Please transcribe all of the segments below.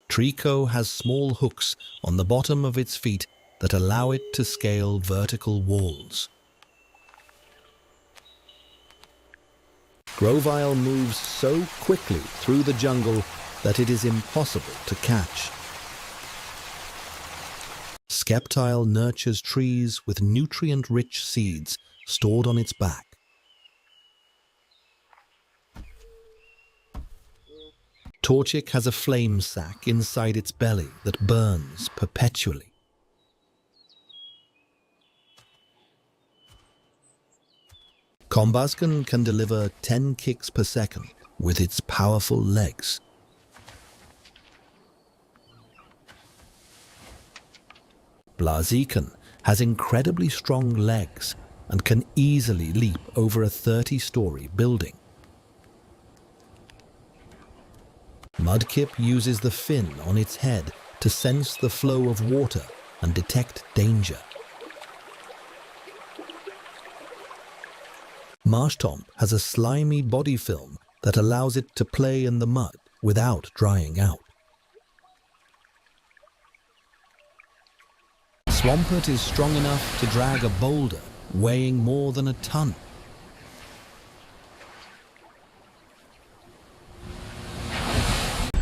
Trico has small hooks on the bottom of its feet that allow it to scale vertical walls. Grovyle moves so quickly through the jungle that it is impossible to catch. Skeptile nurtures trees with nutrient-rich seeds stored on its back. Torchic has a flame sac inside its belly that burns perpetually. Combusken can deliver 10 kicks per second with its powerful legs. Blaziken has incredibly strong legs and can easily leap over a 30-story building. Mudkip uses the fin on its head to sense the flow of water and detect danger. Marshtomp has a slimy body film that allows it to play in the mud without drying out. Swampert is strong enough to drag a boulder weighing more than a ton.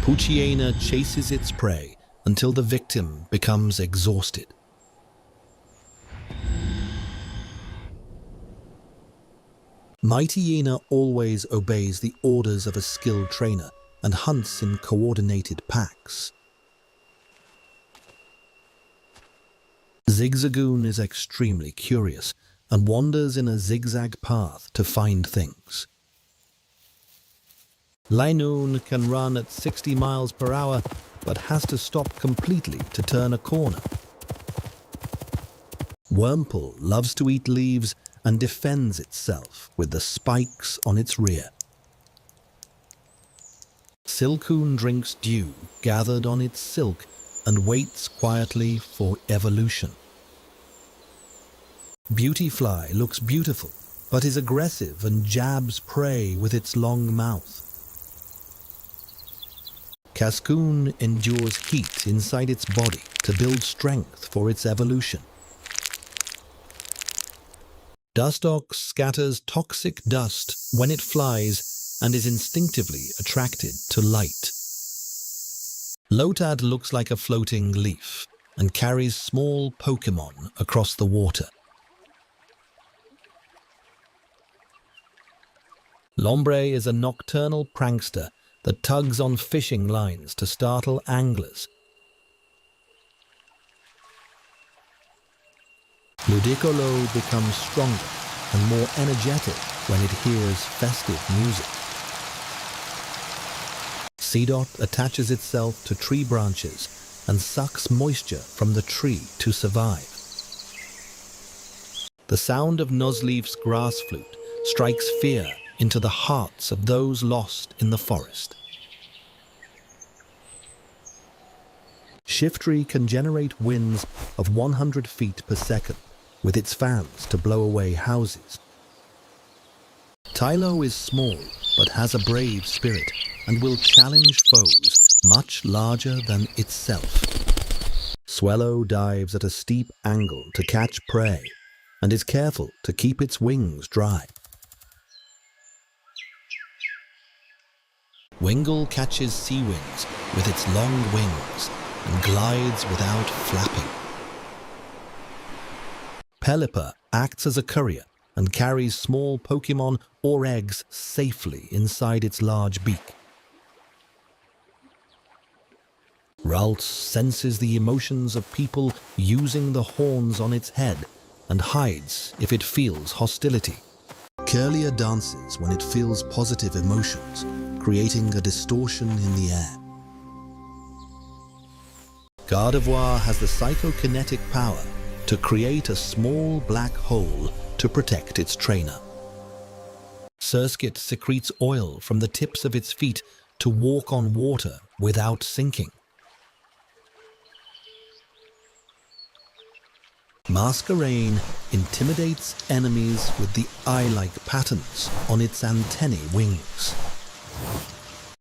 Poochyena chases its prey until the victim becomes exhausted. Mightyena always obeys the orders of a skilled trainer and hunts in coordinated packs. Zigzagoon is extremely curious and wanders in a zigzag path to find things. Linoon can run at 60 miles per hour, but has to stop completely to turn a corner. Wurmple loves to eat leaves and defends itself with the spikes on its rear. Silcoon drinks dew gathered on its silk and waits quietly for evolution. Beautyfly looks beautiful, but is aggressive and jabs prey with its long mouth. Cascoon endures heat inside its body to build strength for its evolution. Dustox scatters toxic dust when it flies and is instinctively attracted to light. Lotad looks like a floating leaf and carries small Pokemon across the water. Lombre is a nocturnal prankster that tugs on fishing lines to startle anglers. Ludicolo becomes stronger and more energetic when it hears festive music. Seedot attaches itself to tree branches and sucks moisture from the tree to survive. The sound of Nozleaf's grass flute strikes fear into the hearts of those lost in the forest. Shiftry can generate winds of 100 feet per second with its fans to blow away houses. Tylo is small but has a brave spirit and will challenge foes much larger than itself. Swellow dives at a steep angle to catch prey and is careful to keep its wings dry. Wingull catches sea winds with its long wings and glides without flapping. Pelipper acts as a courier and carries small Pokemon or eggs safely inside its large beak. Ralts senses the emotions of people using the horns on its head and hides if it feels hostility. Curlier dances when it feels positive emotions, creating a distortion in the air. Gardevoir has the psychokinetic power to create a small black hole to protect its trainer. Surskit secretes oil from the tips of its feet to walk on water without sinking. Masquerain intimidates enemies with the eye-like patterns on its antennae wings.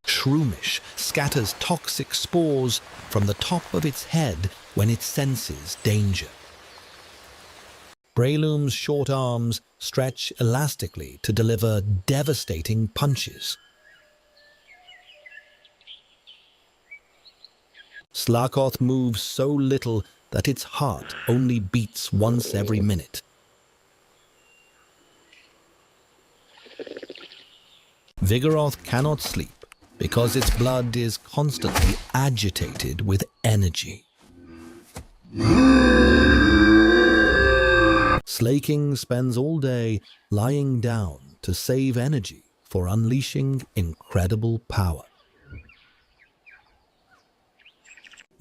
Shroomish scatters toxic spores from the top of its head when it senses danger. Breloom's short arms stretch elastically to deliver devastating punches. Slakoth moves so little that its heart only beats once every minute. Vigoroth cannot sleep because its blood is constantly agitated with energy. Slaking spends all day lying down to save energy for unleashing incredible power.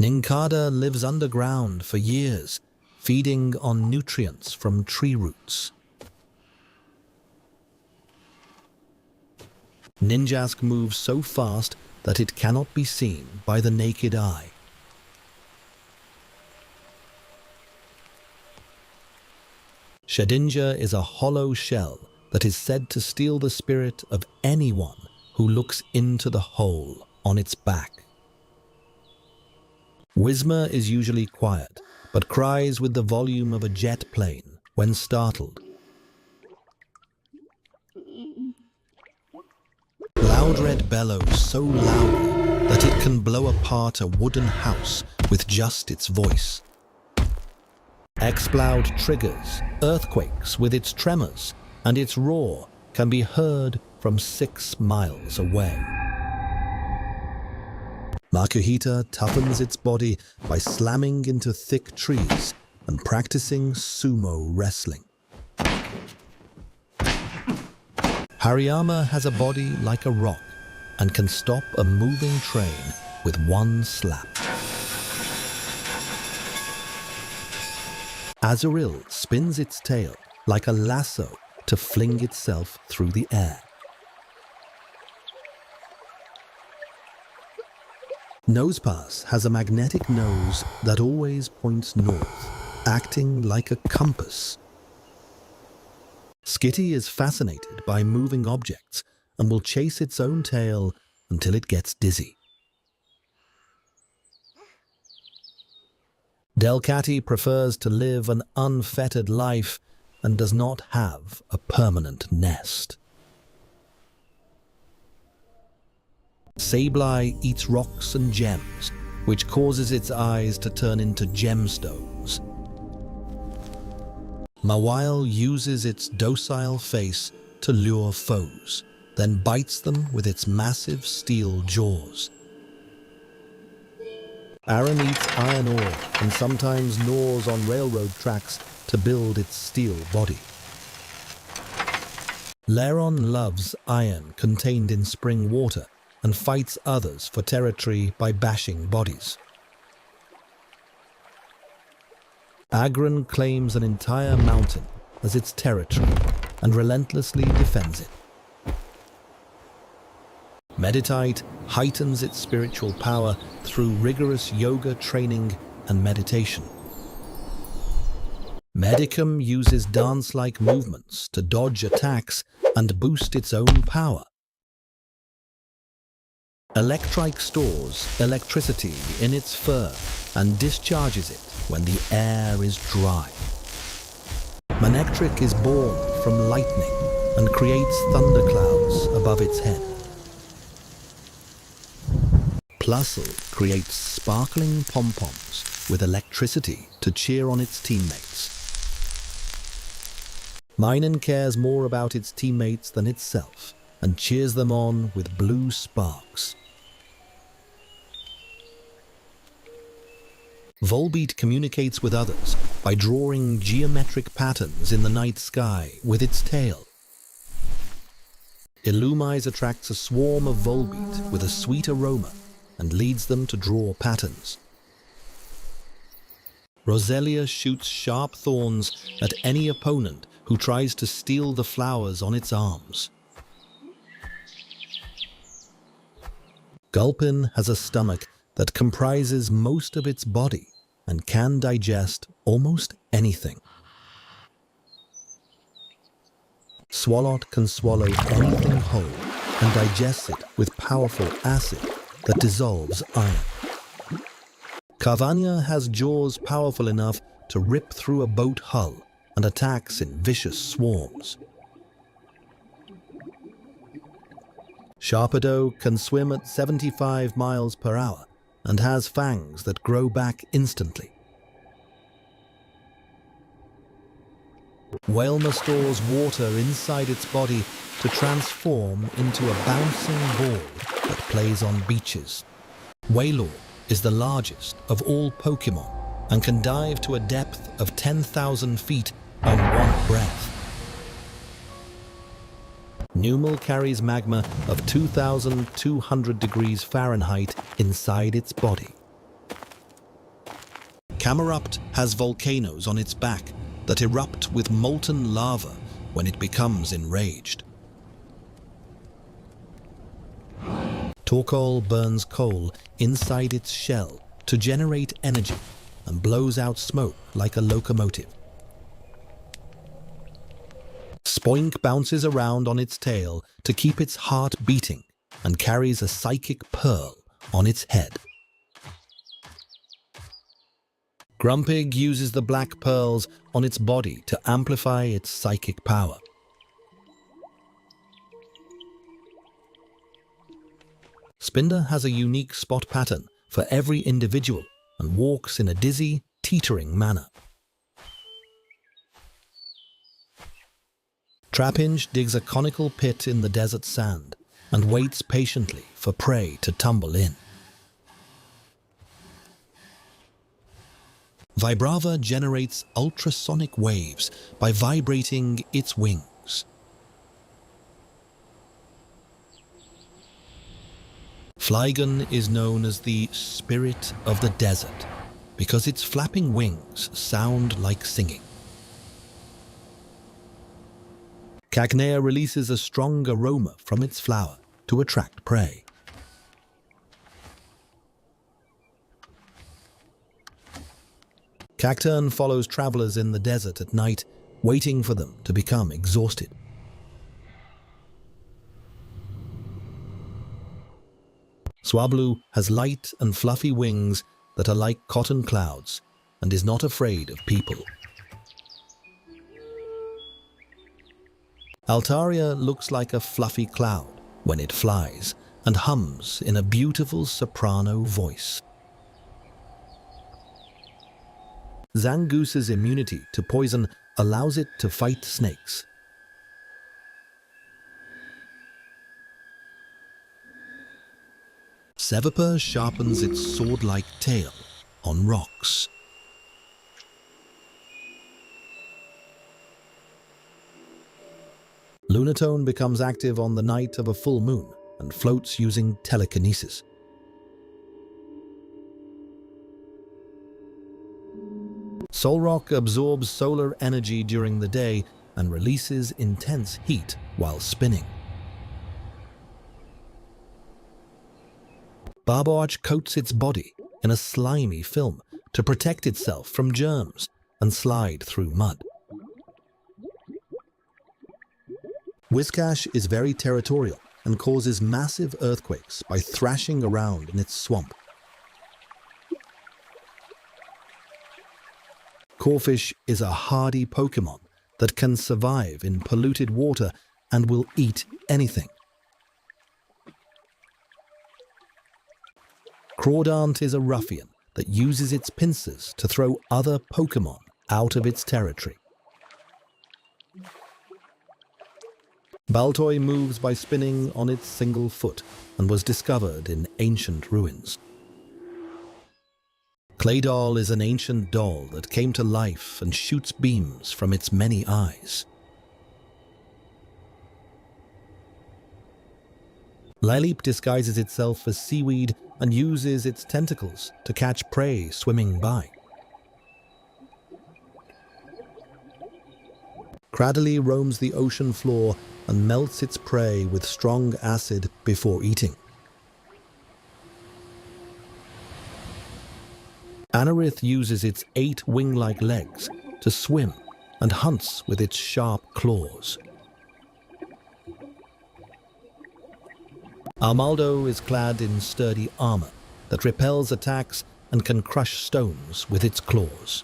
Nincada lives underground for years, feeding on nutrients from tree roots. Ninjask moves so fast that it cannot be seen by the naked eye. Shedinja is a hollow shell that is said to steal the spirit of anyone who looks into the hole on its back. Whismur is usually quiet, but cries with the volume of a jet plane when startled. Loudred bellows so loudly that it can blow apart a wooden house with just its voice. Exploud triggers earthquakes with its tremors, and its roar can be heard from 6 miles away. Makuhita toughens its body by slamming into thick trees and practicing sumo wrestling. Hariyama has a body like a rock and can stop a moving train with one slap. Azurill spins its tail like a lasso to fling itself through the air. Nosepass has a magnetic nose that always points north, acting like a compass. Skitty is fascinated by moving objects and will chase its own tail until it gets dizzy. Delcatty prefers to live an unfettered life and does not have a permanent nest. Sableye eats rocks and gems, which causes its eyes to turn into gemstones. Mawile uses its docile face to lure foes, then bites them with its massive steel jaws. Aran eats iron ore and sometimes gnaws on railroad tracks to build its steel body. Leron loves iron contained in spring water and fights others for territory by bashing bodies. Agron claims an entire mountain as its territory and relentlessly defends it. Meditite heightens its spiritual power through rigorous yoga training and meditation. Medicum uses dance-like movements to dodge attacks and boost its own power. Electrike stores electricity in its fur and discharges it when the air is dry. Manectric is born from lightning and creates thunderclouds above its head. Plusle creates sparkling pom-poms with electricity to cheer on its teammates. Minun cares more about its teammates than itself and cheers them on with blue sparks. Volbeat communicates with others by drawing geometric patterns in the night sky with its tail. Illumise attracts a swarm of Volbeat with a sweet aroma and leads them to draw patterns. Roselia shoots sharp thorns at any opponent who tries to steal the flowers on its arms. Gulpin has a stomach that comprises most of its body and can digest almost anything. Swalot can swallow anything whole and digests it with powerful acid that dissolves iron. Carvania has jaws powerful enough to rip through a boat hull and attacks in vicious swarms. Sharpedo can swim at 75 miles per hour and has fangs that grow back instantly. Whalmer stores water inside its body to transform into a bouncing ball that plays on beaches. Wailor is the largest of all Pokemon and can dive to a depth of 10,000 feet on one breath. Numel carries magma of 2,200 degrees Fahrenheit inside its body. Camerupt has volcanoes on its back that erupt with molten lava when it becomes enraged. Torkoal burns coal inside its shell to generate energy and blows out smoke like a locomotive. Spoink bounces around on its tail to keep its heart beating and carries a psychic pearl on its head. Grumpig uses the black pearls on its body to amplify its psychic power. Spinder has a unique spot pattern for every individual and walks in a dizzy, teetering manner. Trapinch digs a conical pit in the desert sand and waits patiently for prey to tumble in. Vibrava generates ultrasonic waves by vibrating its wings. Flygon is known as the spirit of the desert because its flapping wings sound like singing. Cacnea releases a strong aroma from its flower to attract prey. Cacturn follows travelers in the desert at night, waiting for them to become exhausted. Swablu has light and fluffy wings that are like cotton clouds and is not afraid of people. Altaria looks like a fluffy cloud when it flies and hums in a beautiful soprano voice. Zangoose's immunity to poison allows it to fight snakes. Seviper sharpens its sword-like tail on rocks. Lunatone becomes active on the night of a full moon and floats using telekinesis. Solrock absorbs solar energy during the day and releases intense heat while spinning. Barboach coats its body in a slimy film to protect itself from germs and slide through mud. Whiscash is very territorial and causes massive earthquakes by thrashing around in its swamp. Corfish is a hardy Pokemon that can survive in polluted water and will eat anything. Crawdant is a ruffian that uses its pincers to throw other Pokemon out of its territory. Baltoy moves by spinning on its single foot and was discovered in ancient ruins. Claydol is an ancient doll that came to life and shoots beams from its many eyes. Lileep disguises itself as seaweed and uses its tentacles to catch prey swimming by. Cradily roams the ocean floor and melts its prey with strong acid before eating. Anorith uses its 8 wing-like legs to swim and hunts with its sharp claws. Armaldo is clad in sturdy armor that repels attacks and can crush stones with its claws.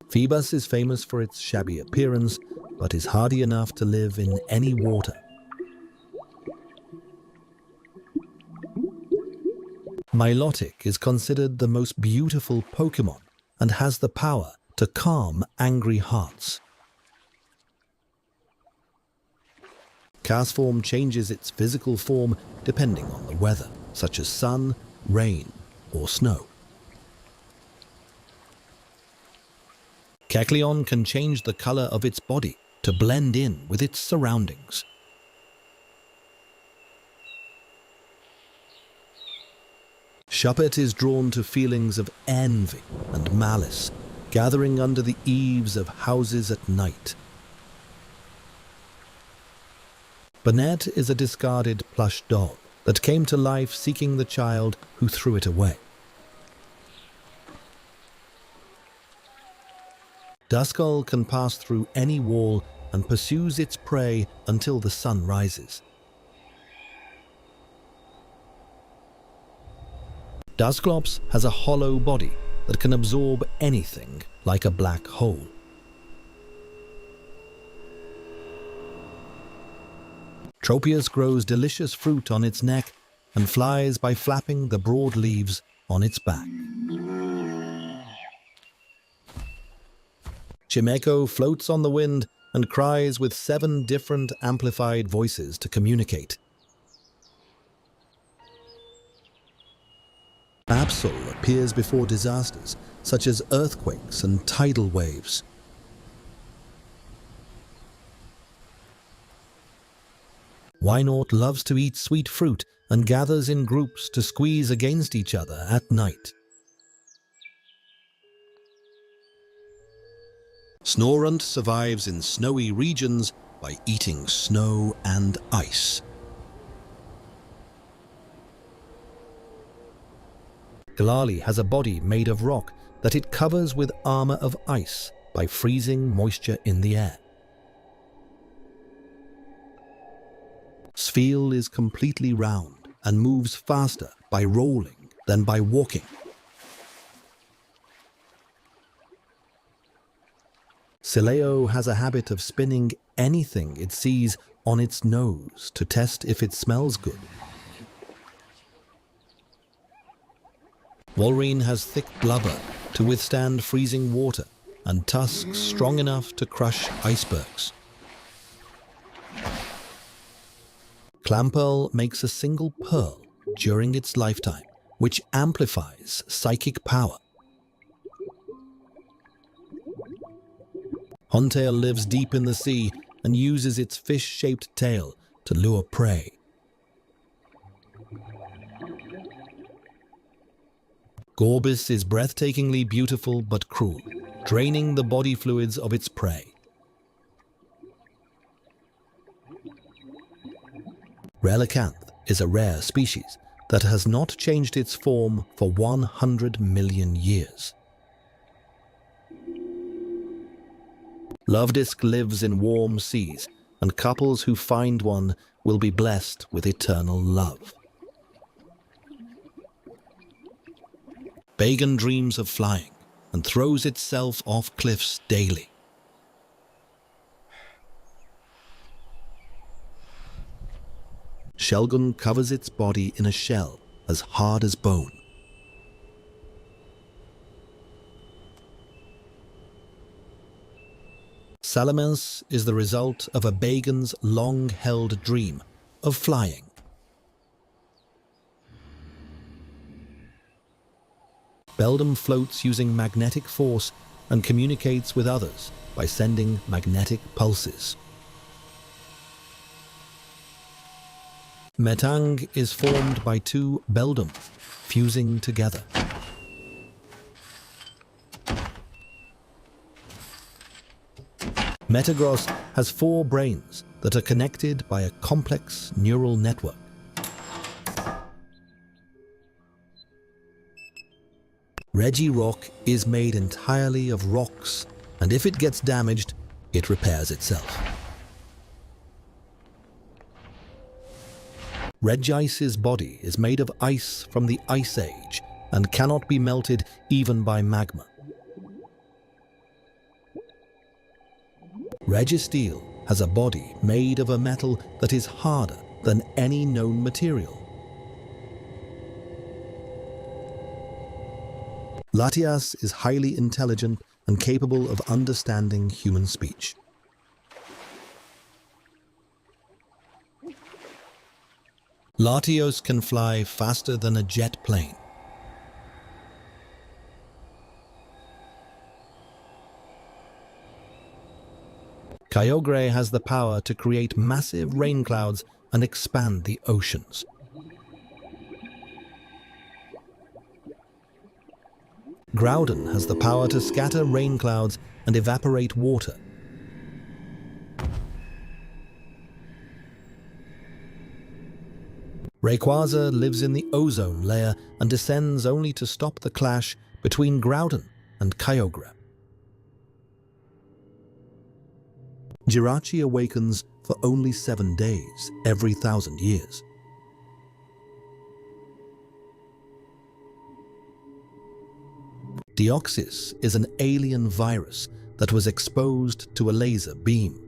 Phoebus is famous for its shabby appearance, but is hardy enough to live in any water. Milotic is considered the most beautiful Pokemon and has the power to calm angry hearts. Castform changes its physical form depending on the weather, such as sun, rain, or snow. Kecleon can change the color of its body to blend in with its surroundings. Shuppet is drawn to feelings of envy and malice, gathering under the eaves of houses at night. Bonnet is a discarded plush doll that came to life seeking the child who threw it away. Duskull can pass through any wall and pursues its prey until the sun rises. Dusclops has a hollow body that can absorb anything like a black hole. Tropius grows delicious fruit on its neck and flies by flapping the broad leaves on its back. Chimecho floats on the wind and cries with 7 different amplified voices to communicate. Absol appears before disasters, such as earthquakes and tidal waves. Wynaut loves to eat sweet fruit and gathers in groups to squeeze against each other at night. Snorunt survives in snowy regions by eating snow and ice. Galali has a body made of rock that it covers with armor of ice by freezing moisture in the air. Spheal is completely round and moves faster by rolling than by walking. Sileo has a habit of spinning anything it sees on its nose to test if it smells good. Walrein has thick blubber to withstand freezing water and tusks strong enough to crush icebergs. Clamperl makes a single pearl during its lifetime, which amplifies psychic power. Hontail lives deep in the sea and uses its fish-shaped tail to lure prey. Gorbis is breathtakingly beautiful but cruel, draining the body fluids of its prey. Relicanth is a rare species that has not changed its form for 100 million years. Lovedisk lives in warm seas, and couples who find one will be blessed with eternal love. Bagan dreams of flying and throws itself off cliffs daily. Shelgon covers its body in a shell as hard as bone. Salamence is the result of a Bagan's long-held dream of flying. Beldum floats using magnetic force and communicates with others by sending magnetic pulses. Metang is formed by 2 Beldum fusing together. Metagross has 4 brains that are connected by a complex neural network. Regirock is made entirely of rocks, and if it gets damaged, it repairs itself. Regice's body is made of ice from the Ice Age and cannot be melted even by magma. Registeel has a body made of a metal that is harder than any known material. Latias is highly intelligent and capable of understanding human speech. Latios can fly faster than a jet plane. Kyogre has the power to create massive rain clouds and expand the oceans. Groudon has the power to scatter rain clouds and evaporate water. Rayquaza lives in the ozone layer and descends only to stop the clash between Groudon and Kyogre. Jirachi awakens for only 7 days every 1,000 years. Deoxys is an alien virus that was exposed to a laser beam.